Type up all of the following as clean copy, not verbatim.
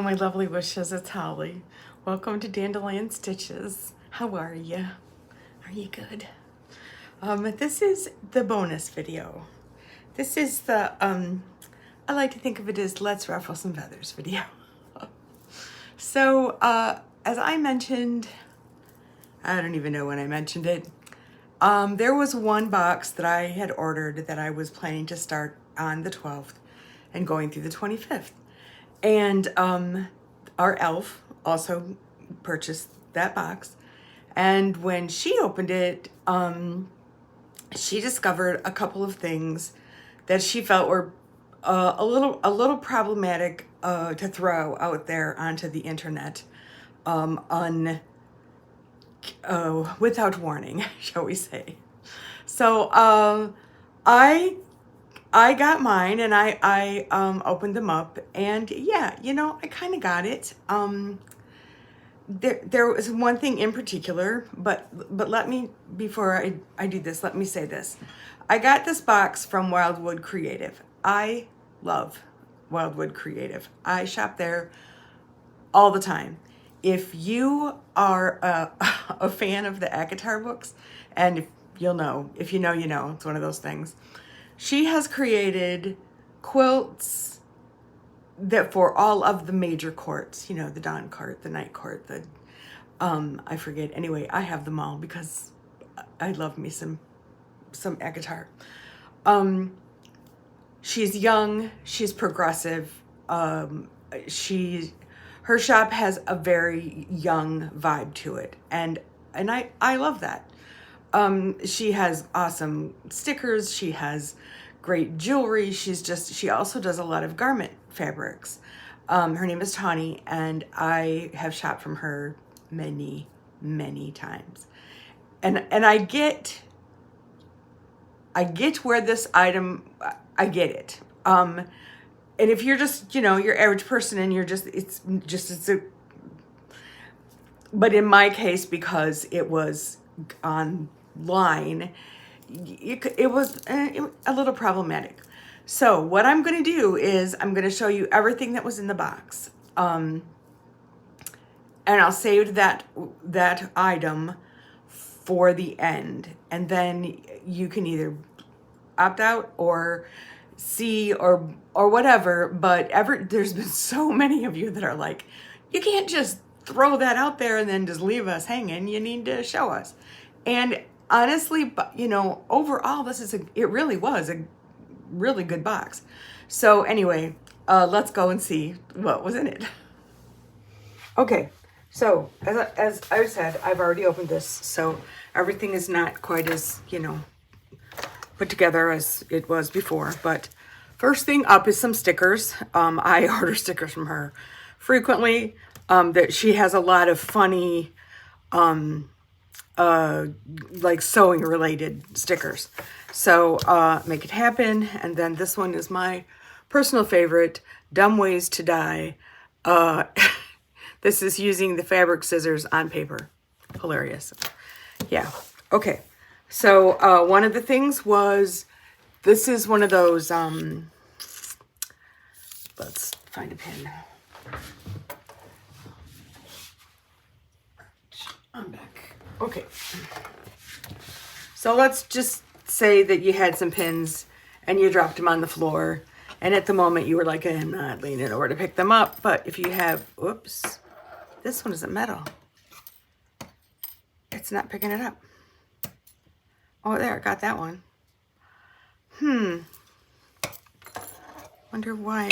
my lovely wishes, it's Holly. Welcome to Dandelion Stitches. How are you? Are you good? This is the bonus video. This is the, I like to think of it as Let's Ruffle Some Feathers video. So, as I mentioned, I don't even know when I mentioned it, there was one box that I had ordered that I was planning to start on the 12th and going through the 25th. And our elf also purchased that box. And when she opened it, she discovered a couple of things that she felt were a little problematic to throw out there onto the internet without warning, shall we say. So I got mine and I opened them up, and yeah, you know, I kind of got it. There was one thing in particular, but let me, before I do this, let me say this. I got this box from Wildwood Creative. I love Wildwood Creative. I shop there all the time. If you are a fan of the ACOTAR books, and if you know, you know, it's one of those things. She has created quilts that for all of the major courts, you know, the dawn court, the night court, the, I forget. Anyway, I have them all because I love me some ACOTAR. She's young, she's progressive. Her shop has a very young vibe to it. And I love that. She has awesome stickers. She has great jewelry. She also does a lot of garment fabrics. Her name is Tawny, and I have shopped from her many, many times. And I get where this item, I get it. And if you're just, you know, your average person and you're just, but in my case, because it was online, it was a little problematic. So what I'm going to do is I'm going to show you everything that was in the box. And I'll save that item for the end. And then you can either opt out or see or whatever. But there's been so many of you that are like, you can't just throw that out there and then just leave us hanging. You need to show us. And honestly, you know, overall, it really was a really good box. So anyway, let's go and see what was in it. Okay, so as I said, I've already opened this, so everything is not quite as, you know, put together as it was before. But first thing up is some stickers. I order stickers from her frequently. That she has a lot of funny, like sewing related stickers. So Make It Happen. And then this one is my personal favorite, Dumb Ways to Die. This is using the fabric scissors on paper. Hilarious. Yeah. Okay. So one of the things was, this is one of those, let's find a pin. I'm back. Okay. So let's just say that you had some pins and you dropped them on the floor. And at the moment you were like, I'm not leaning over to pick them up. But if you have, whoops, this one isn't metal. It's not picking it up. Oh, there, I got that one. Wonder why.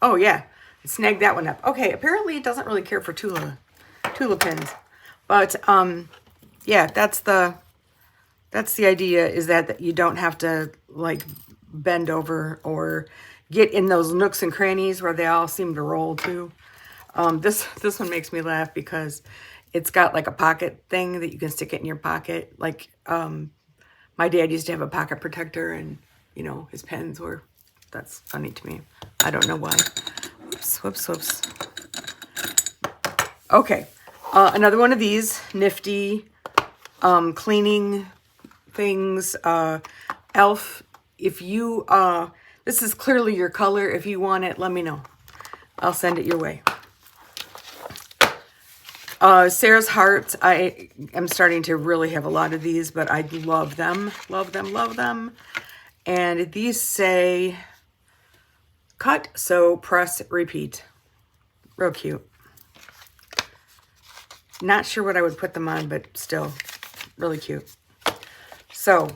Oh yeah, it snagged that one up. Okay, apparently it doesn't really care for Tula pins. But yeah, that's the idea, is that you don't have to like bend over or get in those nooks and crannies where they all seem to roll too. This one makes me laugh because it's got like a pocket thing that you can stick it in your pocket. Like my dad used to have a pocket protector, and you know, his pens were, that's funny to me. I don't know why. Whoops. Okay. Another one of these nifty cleaning things. Elf, if you, this is clearly your color. If you want it, let me know. I'll send it your way. Sarah's Hearts, I am starting to really have a lot of these, but I love them, love them, love them. And these say, cut, sew, press, repeat. Real cute. Not sure what I would put them on, but still really cute. So,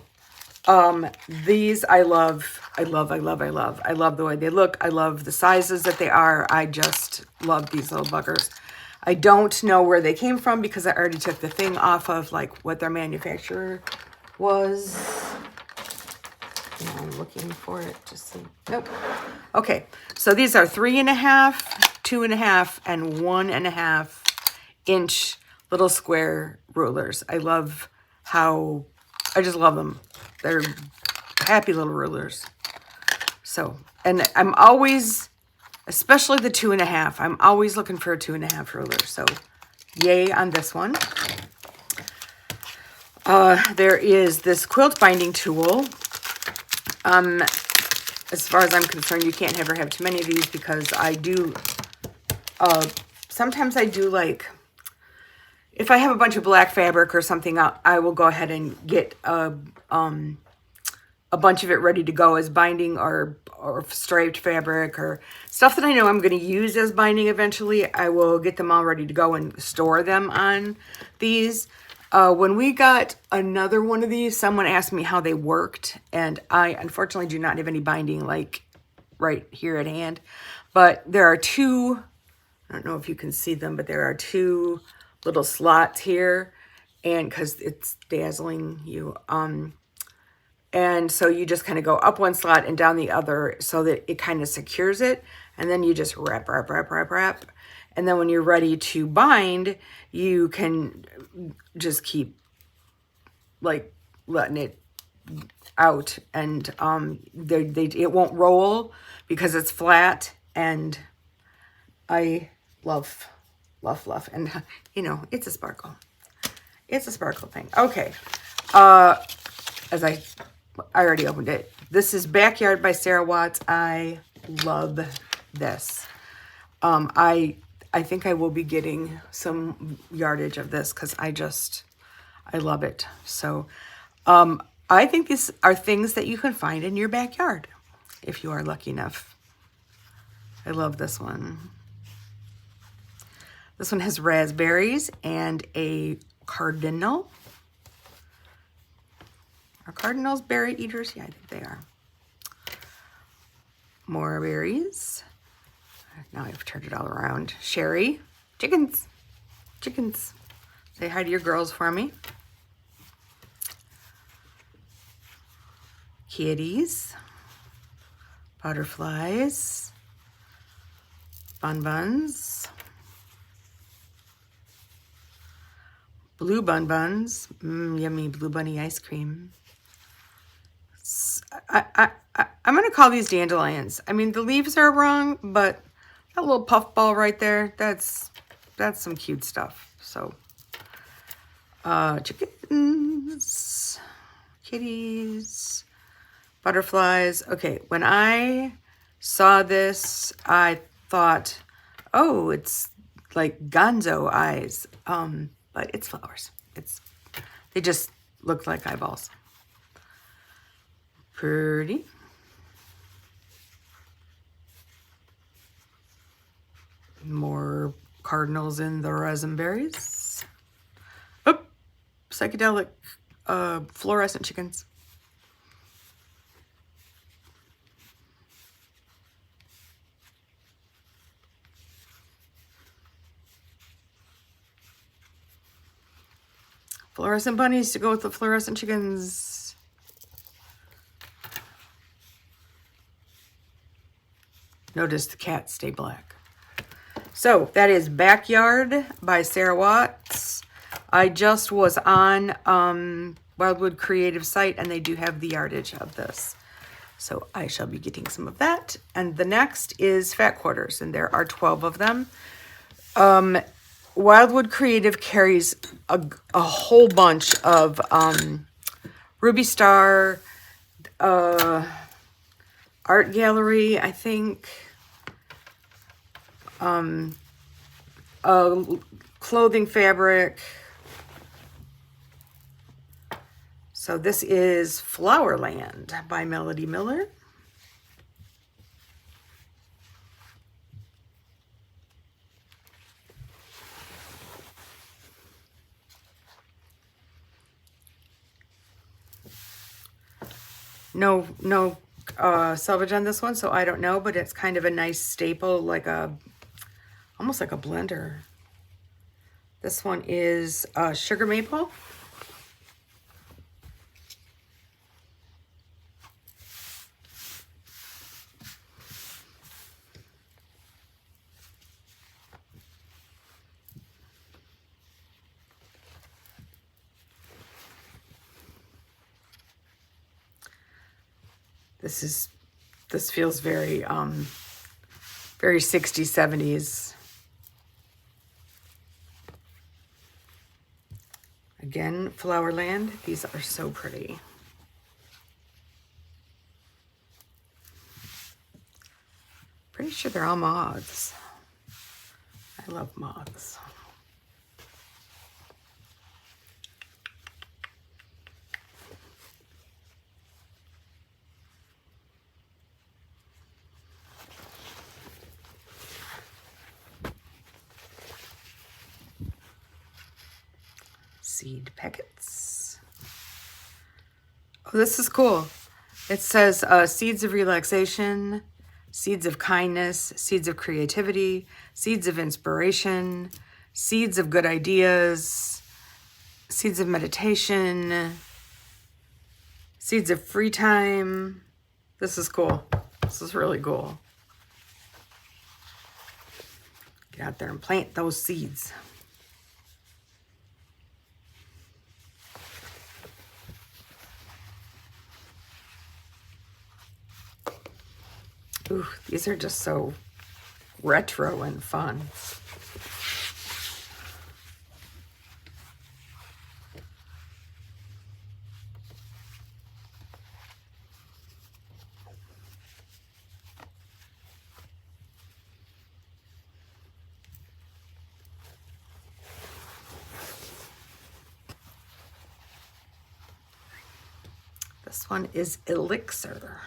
these I love. I love the way they look. I love the sizes that they are. I just love these little buggers. I don't know where they came from because I already took the thing off of like what their manufacturer was. I'm looking for it to see. Nope. Okay, so these are 3.5, 2.5, and 1.5 inch little square rulers. I just love them. They're happy little rulers. So, and I'm always, especially the 2.5, I'm always looking for a 2.5 ruler. So, yay on this one. There is this quilt binding tool. As far as I'm concerned, you can't ever have too many of these because I do, sometimes I do like, if I have a bunch of black fabric or something, I will go ahead and get a bunch of it ready to go as binding or striped fabric or stuff that I know I'm going to use as binding eventually. I will get them all ready to go and store them on these. When we got another one of these, someone asked me how they worked, and I unfortunately do not have any binding like right here at hand, but there are two, I don't know if you can see them, but there are two little slots here, and because it's dazzling you, and so you just kind of go up one slot and down the other so that it kind of secures it, and then you just wrap, and then when you're ready to bind, you can just keep like letting it out, and it won't roll because it's flat, and I love, and you know, it's a sparkle. It's a sparkle thing. Okay, as I already opened it. This is Backyard by Sarah Watts. I love this. I think I will be getting some yardage of this because I love it. So I think these are things that you can find in your backyard if you are lucky enough. I love this one. This one has raspberries and a cardinal. Are cardinals berry eaters? Yeah, I think they are. More berries. Now I've turned it all around. Sherry. Chickens. Chickens. Say hi to your girls for me. Kitties. Butterflies. Bonbons. Blue bonbons. Yummy blue bunny ice cream. I'm going to call these dandelions. I mean, the leaves are wrong, but that little puff ball right there, that's some cute stuff. So, chickens, kitties, butterflies. Okay, when I saw this, I thought, oh, it's like gonzo eyes, but it's flowers. They just look like eyeballs. Pretty. More cardinals in the raspberries. Oh, psychedelic fluorescent chickens. Fluorescent bunnies to go with the fluorescent chickens. Notice the cats stay black. So that is Backyard by Sarah Watts. I just was on Wildwood Creative site, and they do have the yardage of this. So I shall be getting some of that. And the next is Fat Quarters, and there are 12 of them. Wildwood Creative carries a whole bunch of Ruby Star, Art Gallery, I think. clothing fabric. So this is Flowerland by Melody Miller. No selvage on this one, so I don't know, but it's kind of a nice staple, like almost like a blender. This one is sugar maple. This feels very very 60s, 70s. Again, Flowerland. These are so pretty. Pretty sure they're all moths. I love moths. Seed packets. Oh, this is cool. It says seeds of relaxation, seeds of kindness, seeds of creativity, seeds of inspiration, seeds of good ideas, seeds of meditation, seeds of free time. This is cool. This is really cool. Get out there and plant those seeds. Ooh, these are just so retro and fun. This one is Elixir.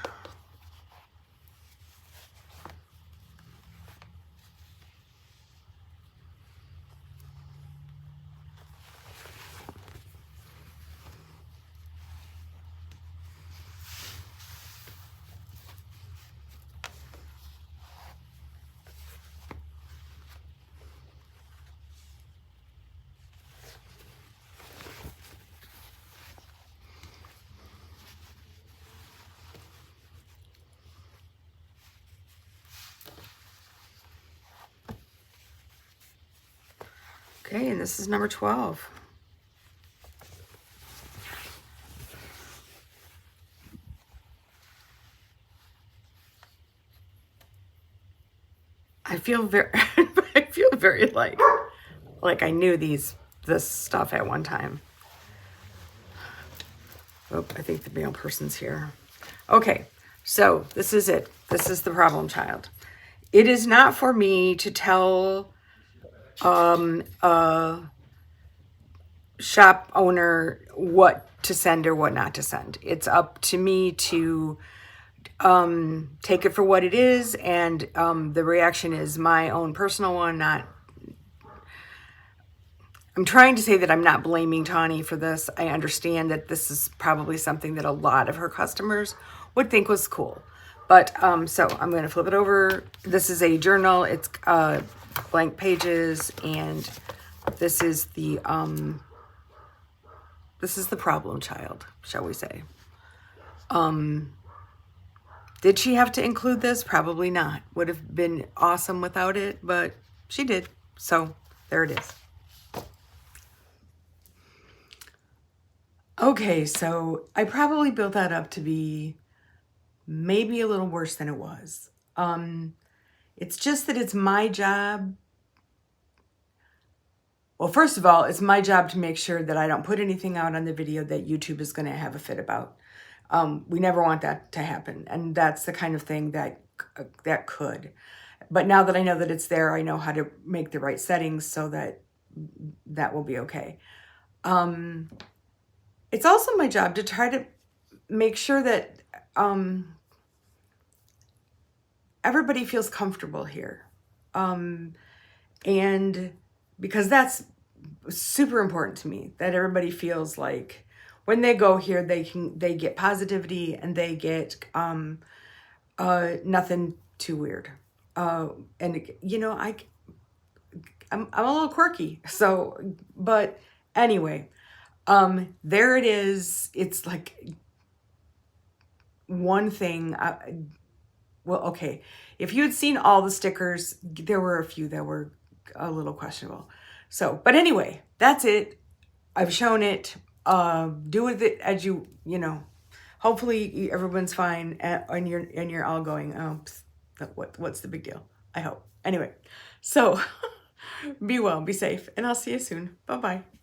Okay, and this is number 12. I feel very I feel very like I knew this stuff at one time. Oh, I think the male person's here. Okay, so this is it. This is the problem child. It is not for me to tell a shop owner what to send or what not to send. It's up to me to take it for what it is, and the reaction is my own personal one. I'm trying to say that I'm not blaming Tawny for this. I understand that this is probably something that a lot of her customers would think was cool. But so I'm going to flip it over. This is a journal. It's blank pages, and this is the problem child, shall we say. Did she have to include this? Probably not. Would have been awesome without it, but she did. So there it is. Okay, so I probably built that up to be maybe a little worse than it was. It's just that it's my job. Well, first of all, it's my job to make sure that I don't put anything out on the video that YouTube is going to have a fit about. We never want that to happen. And that's the kind of thing that could. But now that I know that it's there, I know how to make the right settings so that that will be okay. It's also my job to try to make sure that everybody feels comfortable here. And because that's super important to me, that everybody feels like when they go here, they get positivity and they get nothing too weird. And you know, I'm a little quirky, so, but anyway, there it is. It's like one thing. Well, okay. If you had seen all the stickers, there were a few that were a little questionable. So, but anyway, that's it. I've shown it. Do with it as you know. Hopefully everyone's fine and you're all going, oh, what's the big deal? I hope. Anyway, so be well, be safe, and I'll see you soon. Bye-bye.